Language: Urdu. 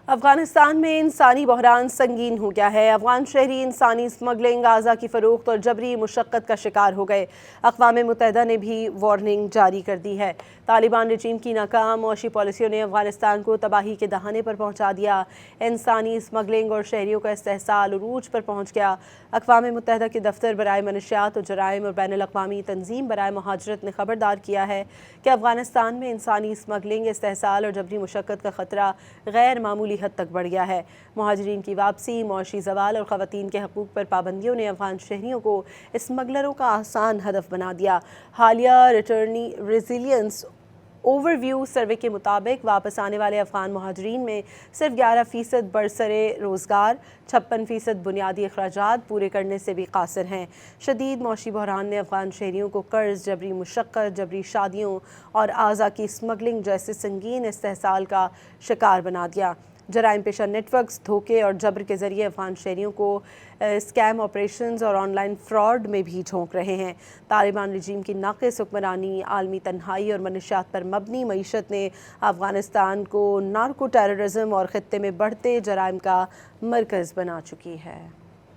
افغانستان میں انسانی بحران سنگین ہو گیا ہے۔ افغان شہری انسانی اسمگلنگ، اعضاء کی فروخت اور جبری مشقت کا شکار ہو گئے۔ اقوام متحدہ نے بھی وارننگ جاری کر دی ہے۔ طالبان رجیم کی ناکام معاشی پالیسیوں نے افغانستان کو تباہی کے دہانے پر پہنچا دیا۔ انسانی اسمگلنگ اور شہریوں کا استحصال عروج پر پہنچ گیا۔ اقوام متحدہ کے دفتر برائے منشیات و جرائم اور بین الاقوامی تنظیم برائے مہاجرت نے خبردار کیا ہے کہ افغانستان میں انسانی اسمگلنگ، استحصال اور جبری مشقت کا خطرہ غیر معمولی حد تک بڑھ گیا ہے۔ مہاجرین کی واپسی، معاشی زوال اور خواتین کے حقوق پر پابندیوں نے افغان شہریوں کو اسمگلروں کا آسان ہدف بنا دیا۔ حالیہ ریٹرنی ریزیلینس اوور ویو سروے کے مطابق واپس آنے والے افغان مہاجرین میں صرف 11% برسرِ روزگار، 56% بنیادی اخراجات پورے کرنے سے بھی قاصر ہیں۔ شدید معاشی بحران نے افغان شہریوں کو قرض، جبری مشقت، جبری شادیوں اور اعضاء کی اسمگلنگ جیسے سنگین استحصال کا شکار بنا دیا۔ جرائم پیشہ نیٹ ورکس دھوکے اور جبر کے ذریعے افغان شہریوں کو اسکیم آپریشنز اور آن لائن فراڈ میں بھی جھونک رہے ہیں۔ طالبان رجیم کی ناقص حکمرانی، عالمی تنہائی اور منشیات پر مبنی معیشت نے افغانستان کو نارکو ٹیررزم اور خطے میں بڑھتے جرائم کا مرکز بنا چکی ہے۔